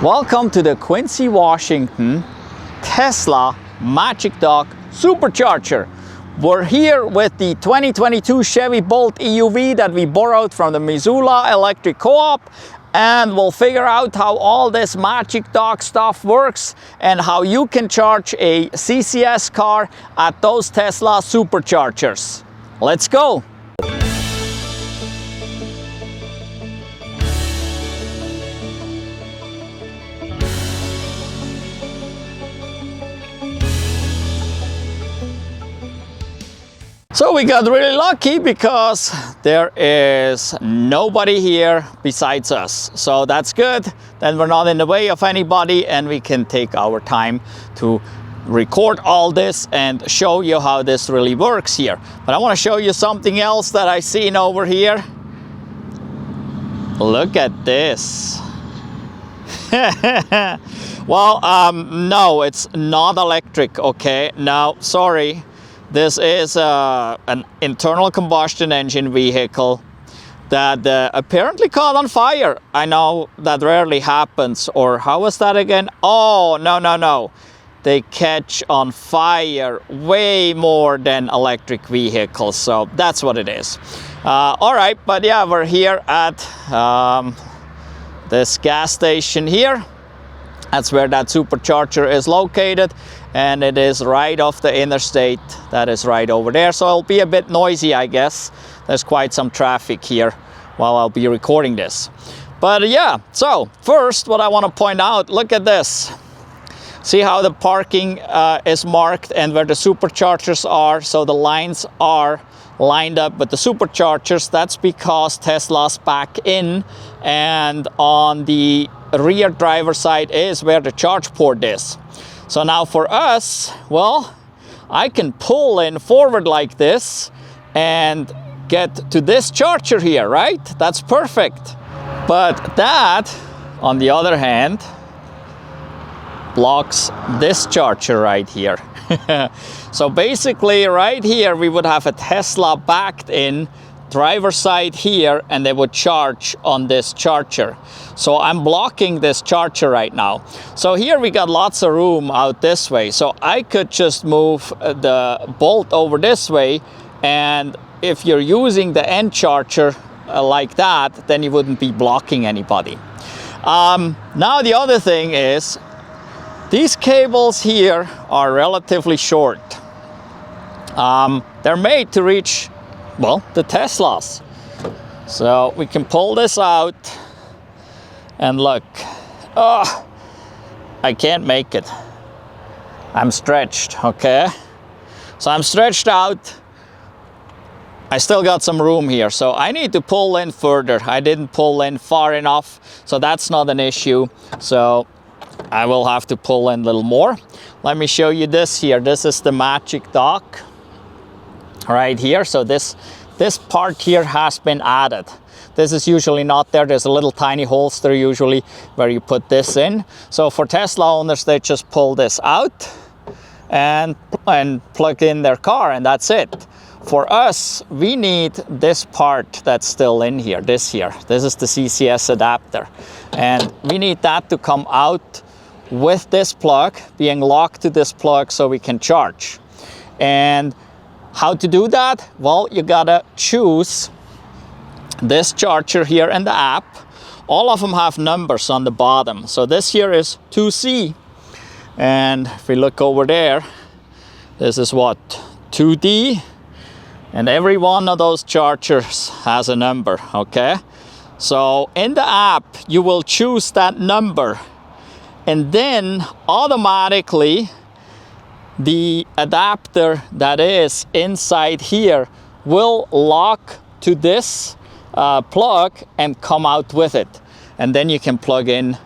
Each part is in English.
Welcome to the Quincy, Washington Tesla Magic Dock Supercharger. We're here with the 2022 Chevy Bolt EUV that we borrowed from the Missoula Electric co-op, and we'll figure out how all this Magic Dock stuff works and how you can charge a CCS car at those Tesla Superchargers. Let's go! So we got really lucky because there is nobody here besides us. So that's good. Then we're not in the way of anybody and we can take our time to record all this and show you how this really works here. But I want to show you something else that I seen over here. Look at this. Well, no, it's not electric, okay? No, sorry. This is an internal combustion engine vehicle that apparently caught on fire. I know that rarely happens. Or how was that again? Oh, no. They catch on fire way more than electric vehicles. So that's what it is. All right, but yeah, we're here at this gas station here. That's where that supercharger is located, and it is right off the interstate. That is right over there, so it'll be a bit noisy, I guess. There's quite some traffic here while I'll be recording this. But yeah, so first what I want to point out, look at this. See how the parking is marked and where the superchargers are, so the lines are lined up with the superchargers. That's because Tesla's back in, and on the rear driver side is where the charge port is. So now for us, well, I can pull in forward like this and get to this charger here, right? That's perfect. But that, on the other hand, blocks this charger right here. So basically right here we would have a Tesla backed in driver side here, and they would charge on this charger. So I'm blocking this charger right now. So here we got lots of room out this way. So I could just move the Bolt over this way, and if you're using the end charger like that, then you wouldn't be blocking anybody. Now the other thing is, these cables here are relatively short. They're made to reach, well, the Teslas. So we can pull this out and look. Oh, I can't make it. I'm stretched, okay? So I'm stretched out. I still got some room here, so I need to pull in further. I didn't pull in far enough, so that's not an issue. So I will have to pull in a little more. Let me show you this here. This is the Magic Dock right here. So this part here has been added. This is usually not there. There's a little tiny holster usually where you put this in. So for Tesla owners, they just pull this out and plug in their car, and that's it. For us, we need this part that's still in here, this here. This is the CCS adapter. And we need that to come out with this plug, being locked to this plug so we can charge. And how to do that? Well, you gotta choose this charger here in the app. All of them have numbers on the bottom. So this here is 2C. And if we look over there, this is what? 2D. And every one of those chargers has a number, okay? So in the app, you will choose that number, and then automatically the adapter that is inside here will lock to this plug and come out with it. And then you can plug in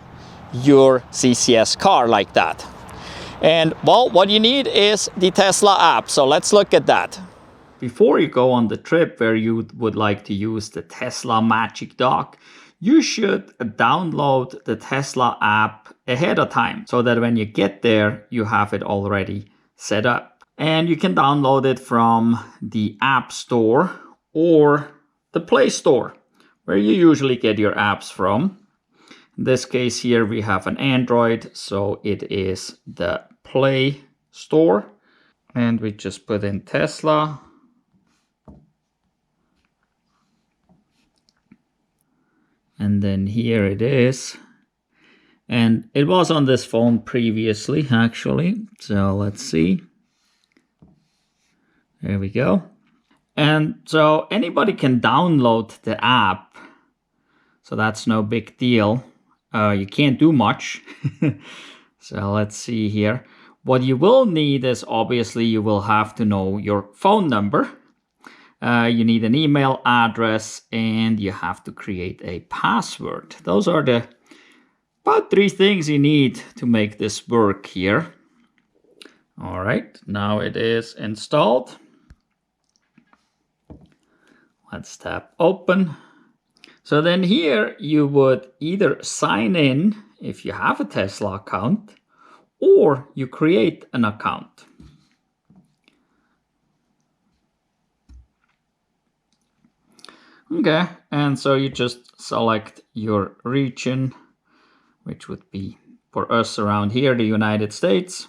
your CCS car like that. And well, what you need is the Tesla app. So let's look at that. Before you go on the trip where you would like to use the Tesla Magic Dock, you should download the Tesla app ahead of time so that when you get there, you have it already set up. And you can download it from the App Store or the Play Store, where you usually get your apps from. In this case here, we have an Android, so it is the Play Store. And we just put in Tesla. And then here it is. And it was on this phone previously, actually. So let's see. There we go. And so anybody can download the app. So that's no big deal. You can't do much. So let's see here. What you will need is obviously you will have to know your phone number. You need an email address and you have to create a password. Those are the about 3 things you need to make this work here. All right, now it is installed. Let's tap open. So then here you would either sign in if you have a Tesla account or you create an account. Okay, and so you just select your region, which would be for us around here, the United States.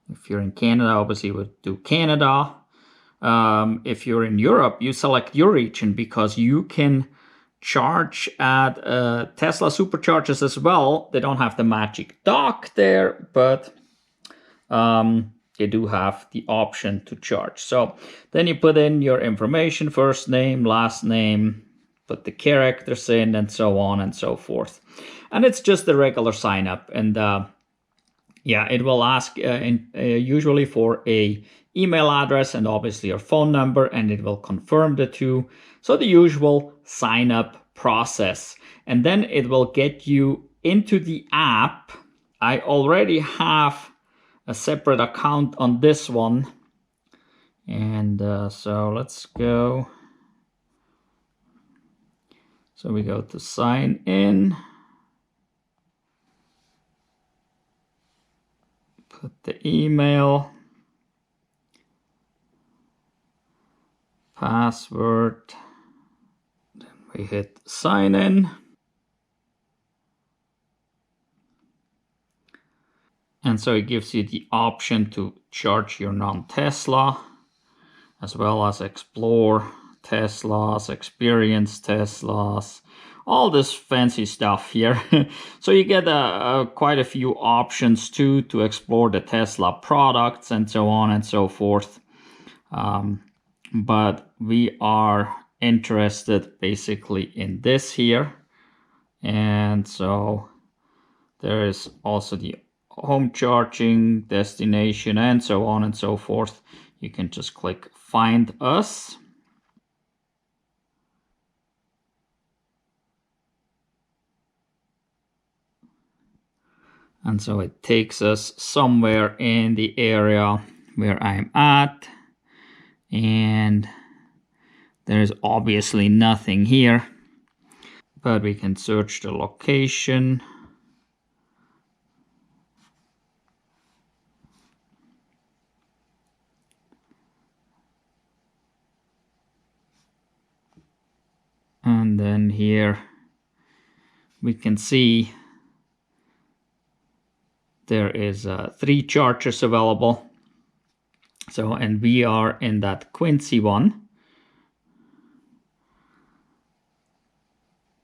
If you're in Canada, obviously you would do Canada. If you're in Europe, you select your region because you can charge at Tesla Superchargers as well. They don't have the Magic Dock there, but they do have the option to charge. So then you put in your information, first name, last name, put the characters in, and so on and so forth. And it's just a regular sign up. And yeah, it will ask usually for a email address and obviously your phone number, and it will confirm the two. So the usual sign up process. And then it will get you into the app. I already have a separate account on this one. And so let's go. So we go to sign in. Put the email, password, then we hit sign in. And so it gives you the option to charge your non-Tesla, as well as explore Teslas, experience Teslas, all this fancy stuff here. So you get quite a few options too to explore the Tesla products and so on and so forth. But we are interested basically in this here. And so there is also the home charging, destination, and so on and so forth. You can just click find us. And so it takes us somewhere in the area where I'm at. And there's obviously nothing here, but we can search the location. And then here we can see there is 3 chargers available. So, and we are in that Quincy one.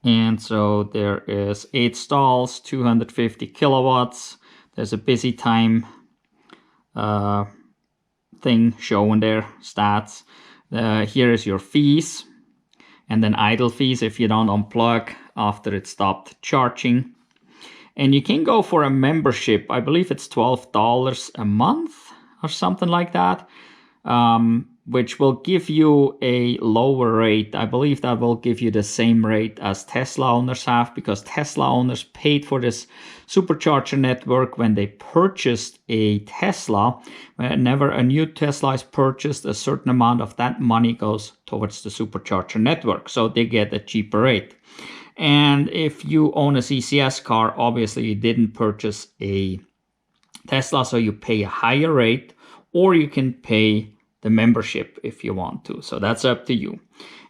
And so there is 8 stalls, 250 kilowatts. There's a busy time thing showing there, stats. Here is your fees, and then idle fees if you don't unplug after it stopped charging. And you can go for a membership. I believe it's $12 a month or something like that, which will give you a lower rate. I believe that will give you the same rate as Tesla owners have, because Tesla owners paid for this supercharger network when they purchased a Tesla. Whenever a new Tesla is purchased, a certain amount of that money goes towards the supercharger network. So they get a cheaper rate. And if you own a CCS car, obviously you didn't purchase a Tesla, so you pay a higher rate, or you can pay the membership if you want to. So that's up to you.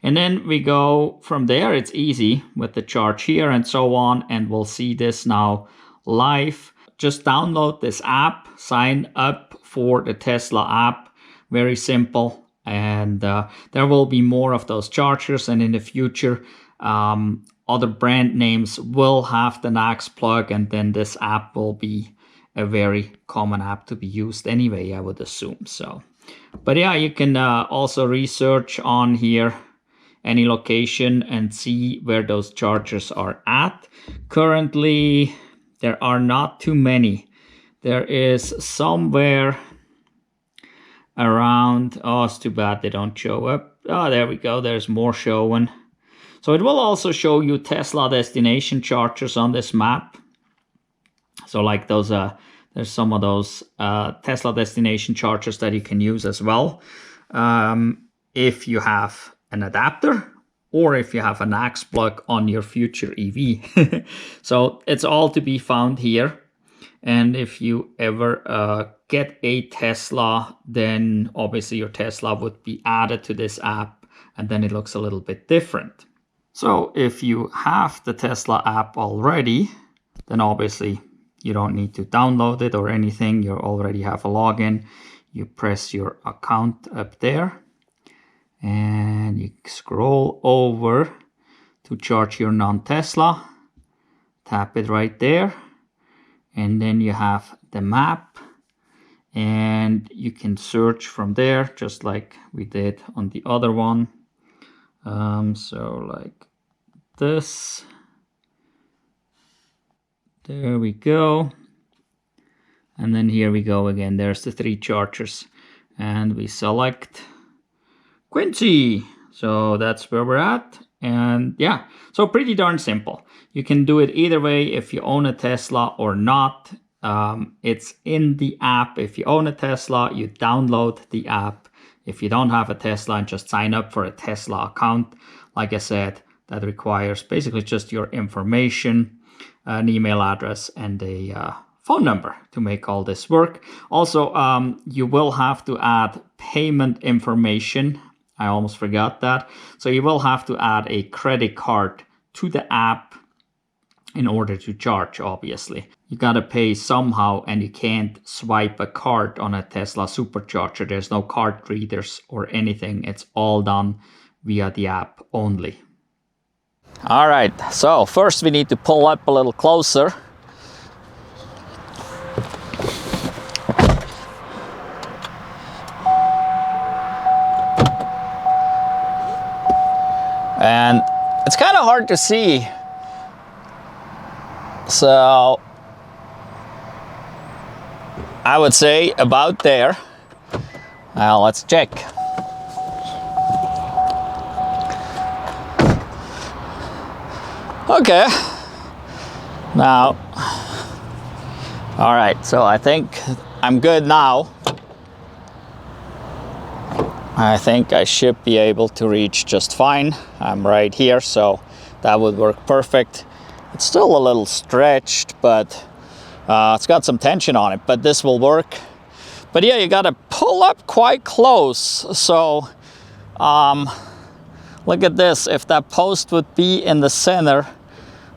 And then we go from there. It's easy with the charge here and so on. And we'll see this now live. Just download this app, sign up for the Tesla app. Very simple. And there will be more of those chargers. And in the future, other brand names will have the NACS plug. And then this app will be a very common app to be used anyway, I would assume. So, but yeah, you can also research on here any location and see where those chargers are at. Currently, there are not too many. There is somewhere around, oh, it's too bad they don't show up. Oh, there we go, there's more showing. So it will also show you Tesla destination chargers on this map. So like those, there's some of those Tesla destination chargers that you can use as well. If you have an adapter or if you have a NACS plug on your future EV. So it's all to be found here. And if you ever get a Tesla, then obviously your Tesla would be added to this app and then it looks a little bit different. So if you have the Tesla app already, then obviously you don't need to download it or anything. You already have a login. You press your account up there and you scroll over to charge your non-Tesla. Tap it right there. And then you have the map and you can search from there just like we did on the other one. So like this. There we go. And then here we go again. There's the 3 chargers. And we select Quincy. So that's where we're at. And yeah, so pretty darn simple. You can do it either way if you own a Tesla or not. It's in the app. If you own a Tesla, you download the app. If you don't have a Tesla and just sign up for a Tesla account, like I said, that requires basically just your information, an email address, and a phone number to make all this work. Also, you will have to add payment information. I almost forgot that. So you will have to add a credit card to the app in order to charge, obviously. You gotta pay somehow and you can't swipe a card on a Tesla Supercharger. There's no card readers or anything. It's all done via the app only. All right, so first we need to pull up a little closer. And it's kind of hard to see. So I would say about there. Now let's check. Okay. Now, all right, so I think I'm good now. I think I should be able to reach just fine. I'm right here, so that would work perfect. It's still a little stretched, but it's got some tension on it, but this will work. But yeah, you gotta pull up quite close. So look at this. If that post would be in the center,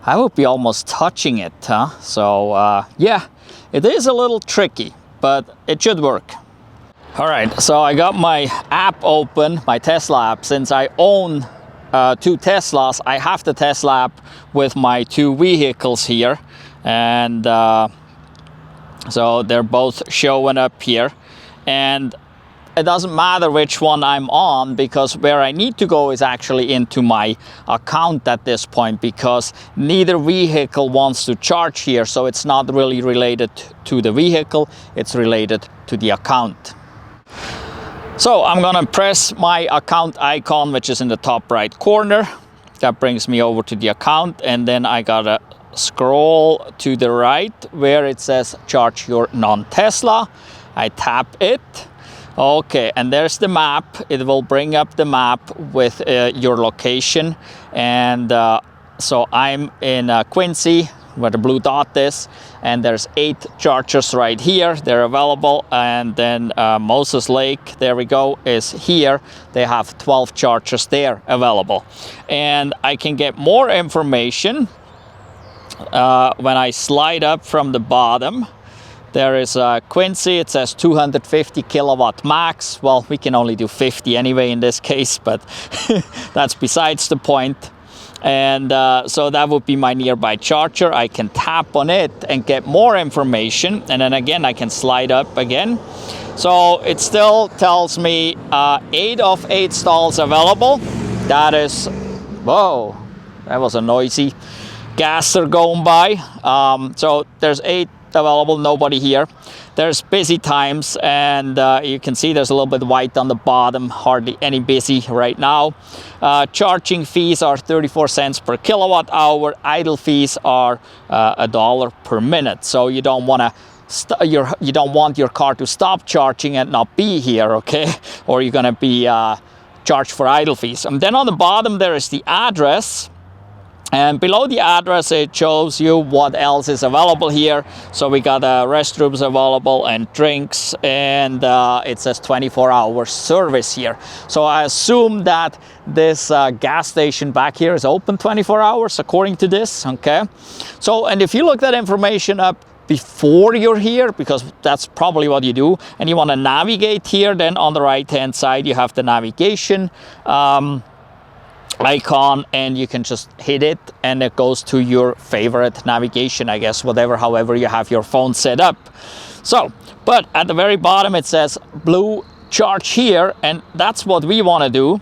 I would be almost touching it, huh? So yeah, it is a little tricky, but it should work. All right, so I got my app open, my Tesla app. Since I own 2 Teslas, I have the Tesla app with my 2 vehicles here. And so they're both showing up here. And it doesn't matter which one I'm on, because where I need to go is actually into my account at this point, because neither vehicle wants to charge here. So it's not really related to the vehicle, it's related to the account. So I'm gonna press my account icon, which is in the top right corner. That brings me over to the account, and then I gotta scroll to the right where it says charge your non-Tesla. I tap it. Okay, and there's the map. It will bring up the map with your location. And so I'm in Quincy, where the blue dot is, and there's 8 chargers right here. They're available. And then Moses Lake, there we go, is here. They have 12 chargers there available. And I can get more information when I slide up from the bottom. There is Quincy, it says 250 kilowatt max. Well, we can only do 50 anyway in this case, but that's besides the point. And so that would be my nearby charger. I can tap on it and get more information. And then again, I can slide up again. So it still tells me 8 of 8 stalls available. That is, whoa, that was a noisy gasser going by. So there's 8 available, nobody here. There's busy times, and you can see there's a little bit white on the bottom, hardly any busy right now. Charging fees are 34 cents per kilowatt hour. Idle fees are $1 per minute. So you don't want to you don't want your car to stop charging and not be here, okay? Or you're gonna be charged for idle fees. And then on the bottom there is the address. And below the address, it shows you what else is available here. So we got restrooms available and drinks, and it says 24-hour service here. So I assume that this gas station back here is open 24 hours, according to this, okay? So, and if you look that information up before you're here, because that's probably what you do, and you want to navigate here, then on the right-hand side, you have the navigation icon, and you can just hit it and it goes to your favorite navigation, I guess, however you have your phone set up. So, but at the very bottom it says blue charge here, and that's what we want to do.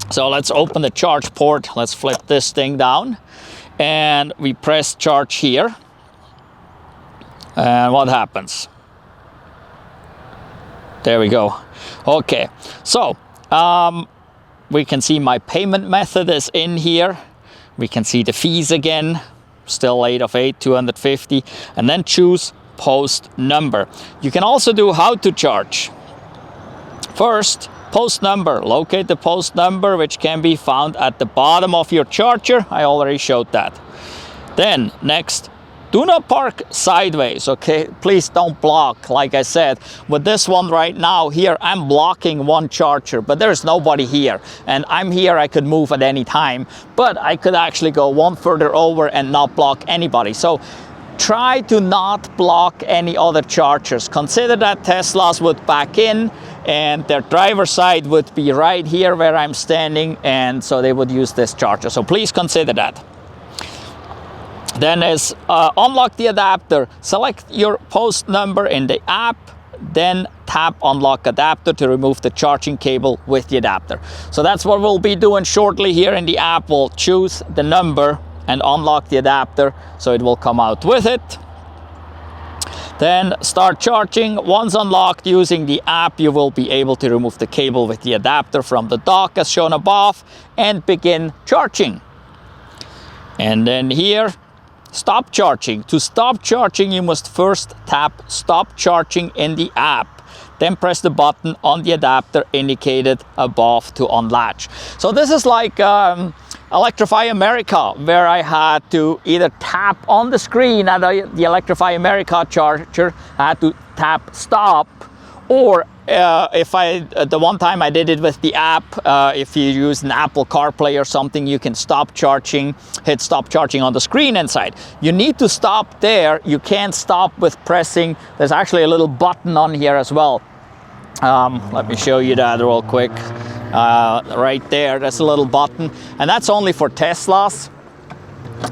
So let's open the charge port, let's flip this thing down, and we press charge here, and what happens? There we go. Okay, so we can see my payment method is in here. We can see the fees again, still 8 of 8, 250, and then choose post number. You can also do how to charge. First, post number. Locate the post number, which can be found at the bottom of your charger. I already showed that. Then next, do not park sideways, okay? Please don't block. Like I said, with this one right now here, I'm blocking one charger, but there's nobody here. And I'm here, I could move at any time, but I could actually go one further over and not block anybody. So try to not block any other chargers. Consider that Teslas would back in and their driver's side would be right here where I'm standing, and so they would use this charger. So please consider that. Then is unlock the adapter. Select your post number in the app, then tap unlock adapter to remove the charging cable with the adapter. So that's what we'll be doing shortly here in the app. We'll choose the number and unlock the adapter, so it will come out with it. Then start charging. Once unlocked using the app, you will be able to remove the cable with the adapter from the dock as shown above and begin charging. And then here, stop charging. To stop charging, you must first tap stop charging in the app. Then press the button on the adapter indicated above to unlatch. So this is like Electrify America, where I had to either tap on the screen at the Electrify America charger, I had to tap stop, or the one time I did it with the app, if you use an Apple CarPlay or something, you can stop charging, hit stop charging on the screen inside. You need to stop there. You can't stop with pressing. There's actually a little button on here as well. Let me show you that real quick. Right there, that's a little button, and that's only for Teslas.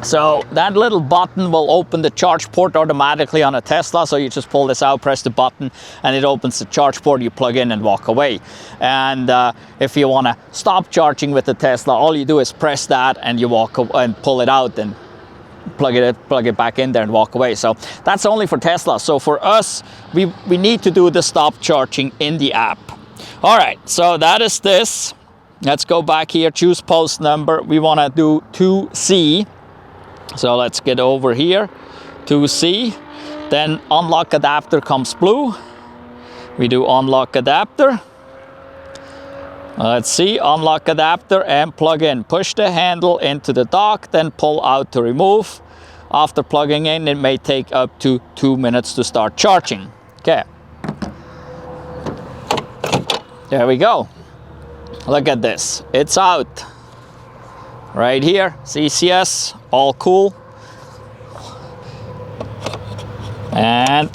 So that little button will open the charge port automatically on a Tesla. So you just pull this out, press the button, and it opens the charge port. You plug in and walk away. And if you want to stop charging with the Tesla, all you do is press that and you walk and pull it out and plug it back in there and walk away. So that's only for Tesla. So for us, we need to do the stop charging in the app. All right, so that is this. Let's go back here, choose post number. We want to do 2C. So let's get over here, 2C. Then unlock adapter comes blue. We do unlock adapter. Let's see, unlock adapter and plug in. Push the handle into the dock, then pull out to remove. After plugging in, it may take up to 2 minutes to start charging. Okay. There we go. Look at this. It's out. Right here, CCS, all cool. And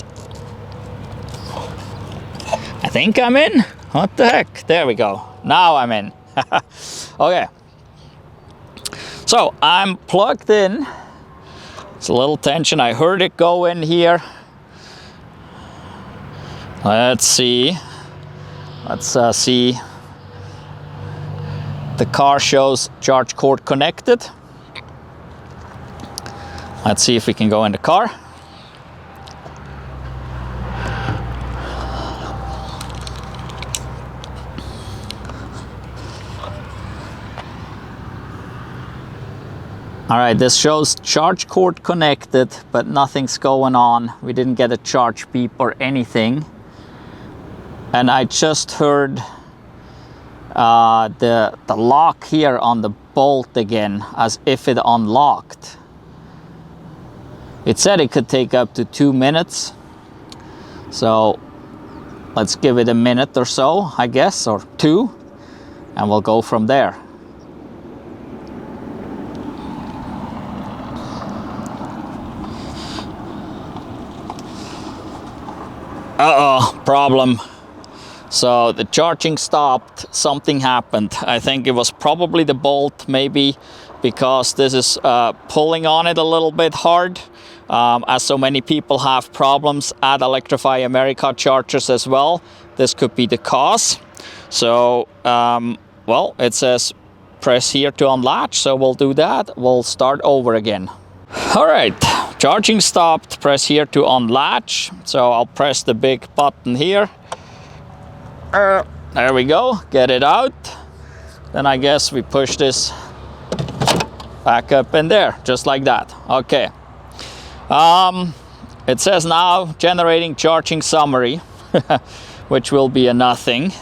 I think I'm in. What the heck? There we go. Now I'm in. Okay. So I'm plugged in. It's a little tension. I heard it go in here. Let's see. Let's see. The car shows charge cord connected. Let's see if we can go in the car. All right, this shows charge cord connected, but nothing's going on. We didn't get a charge beep or anything. And I just heard the lock here on the bolt again, as if it unlocked. It said it could take up to 2 minutes. So let's give it a minute or so, I guess, or 2, and we'll go from there. Uh-oh, problem. So the charging stopped, something happened. I think it was probably the bolt, maybe because this is pulling on it a little bit hard, as so many people have problems at Electrify America chargers as well. This could be the cause. So, well, it says press here to unlatch, so we'll do that. We'll start over again. All right. Charging stopped, press here to unlatch. So I'll press the big button here. There we go, get it out. Then I guess we push this back up in there, just like that. Okay. It says now generating charging summary, which will be a nothing.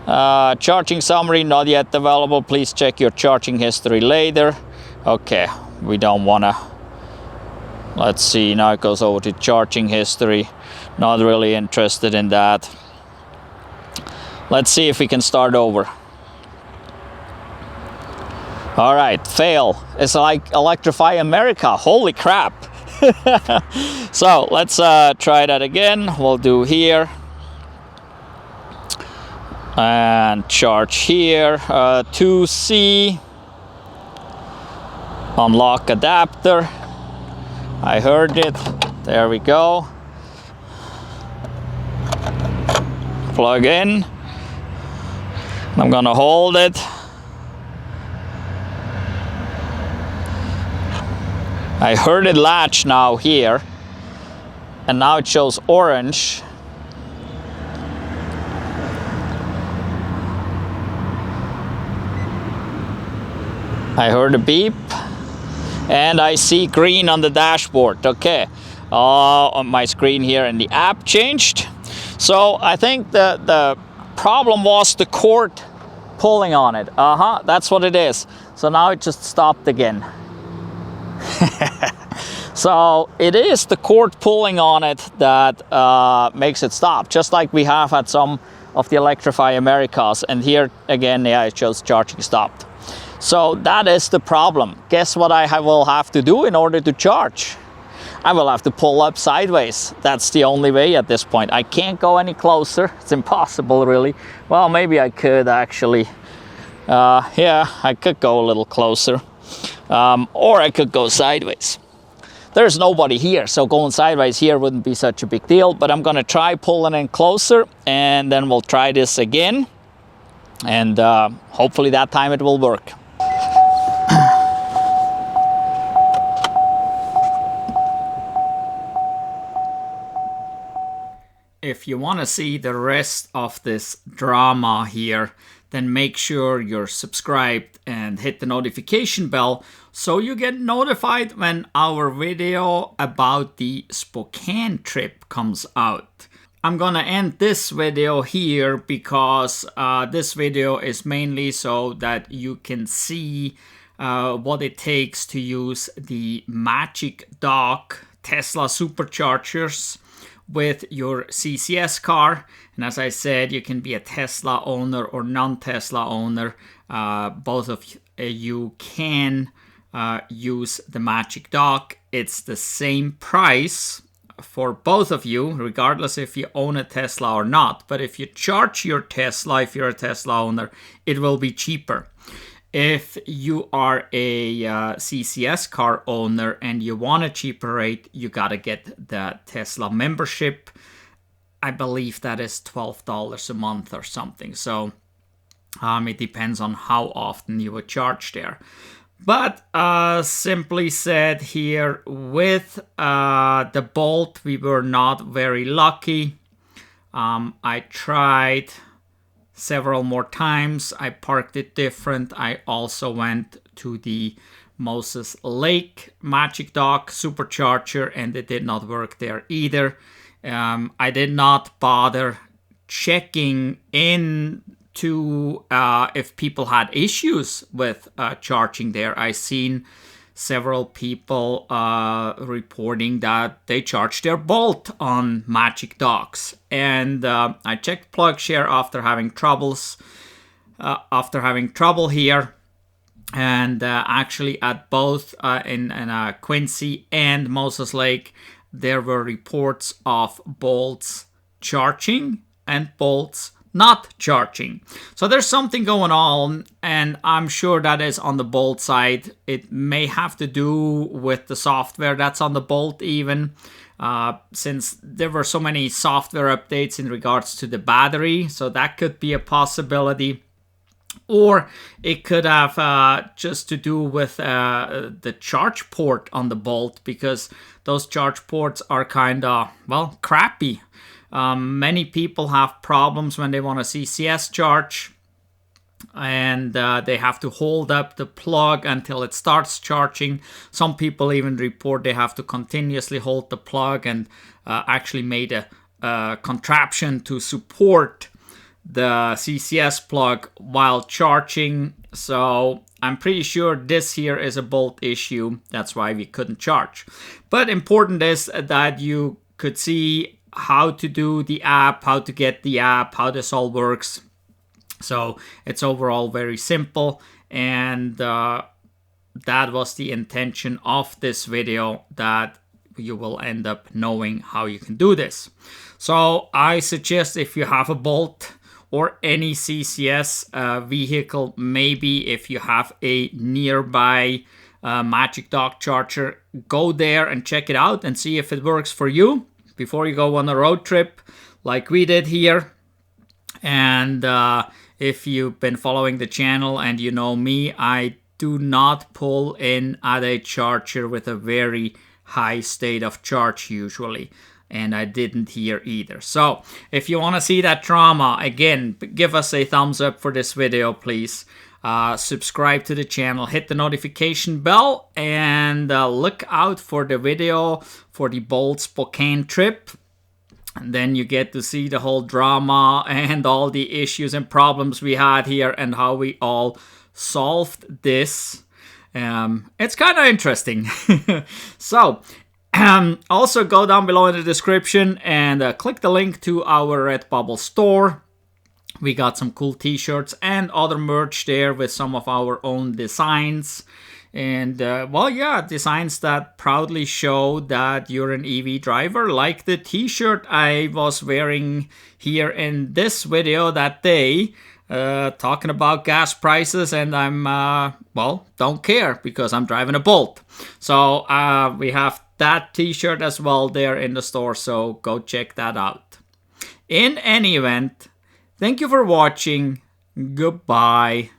Charging summary not yet available. Please check your charging history later. Okay, we don't wanna. Let's see, now it goes over to charging history. Not really interested in that. Let's see if we can start over. All right, fail. It's like Electrify America, holy crap. So let's try that again. We'll do here. And charge here, 2C. Unlock adapter. I heard it. There we go. Plug in. I'm gonna hold it. I heard it latch now here. And now it shows orange. I heard a beep. And I see green on the dashboard. Okay, on my screen here, and the app changed. So I think the problem was the cord pulling on it. That's what it is. So now it just stopped again. So it is the cord pulling on it that makes it stop, just like we have at some of the Electrify Americas. And here again, yeah, it shows charging stopped. So that is the problem. Guess what I will have to do in order to charge? I will have to pull up sideways. That's the only way at this point. I can't go any closer. It's impossible, really. Well, maybe I could actually. Yeah, I could go a little closer. Or I could go sideways. There's nobody here, so going sideways here wouldn't be such a big deal. But I'm gonna try pulling in closer, and then we'll try this again. And hopefully that time it will work. If you want to see the rest of this drama here, then make sure you're subscribed and hit the notification bell so you get notified when our video about the Spokane trip comes out. I'm gonna end this video here because this video is mainly so that you can see what it takes to use the Magic Dock Tesla Superchargers with your CCS car. And as I said, you can be a Tesla owner or non-Tesla owner. Both of you can use the Magic Dock. It's the same price for both of you, regardless if you own a Tesla or not. But if you charge your Tesla, if you're a Tesla owner, it will be cheaper. If you are a CCS car owner and you want a cheaper rate, you gotta get the Tesla membership. I believe that is $12 a month or something. So it depends on how often you would charge there. But simply said here, with the Bolt, we were not very lucky. I tried several more times. I parked it different. I also went to the Moses Lake Magic Dock Supercharger, and it did not work there either. I did not bother checking into if people had issues with charging there. I seen several people reporting that they charged their Bolt on Magic Docks, and I checked PlugShare after having trouble here, and actually at both in Quincy and Moses Lake, there were reports of Bolts charging and Bolts not charging. So there's something going on, and I'm sure that is on the Bolt side. It may have to do with the software that's on the Bolt even, since there were so many software updates in regards to the battery. So that could be a possibility. Or it could have just to do with the charge port on the Bolt, because those charge ports are kind of, well, crappy. Many people have problems when they want a CCS charge, and they have to hold up the plug until it starts charging. Some people even report they have to continuously hold the plug, and actually made a contraption to support the CCS plug while charging. So I'm pretty sure this here is a Bolt issue. That's why we couldn't charge. But important is that you could see how to do the app, how to get the app, how this all works. So it's overall very simple, and that was the intention of this video, that you will end up knowing how you can do this. So I suggest, if you have a Bolt or any CCS vehicle, maybe if you have a nearby Magic Dock charger, go there and check it out and see if it works for you before you go on a road trip like we did here. And if you've been following the channel and you know me, I do not pull in at a charger with a very high state of charge usually, and I didn't here either. So if you want to see that drama, again, give us a thumbs up for this video, please. Subscribe to the channel, hit the notification bell, and look out for the video for the Bolt Spokane trip. And then you get to see the whole drama and all the issues and problems we had here and how we all solved this. It's kind of interesting. So also go down below in the description and click the link to our Redbubble store. We got some cool t-shirts and other merch there with some of our own designs. And, well, yeah, designs that proudly show that you're an EV driver, like the t-shirt I was wearing here in this video that day, talking about gas prices, and I'm, well, don't care because I'm driving a Bolt. So we have that t-shirt as well there in the store, so go check that out. In any event, thank you for watching. Goodbye.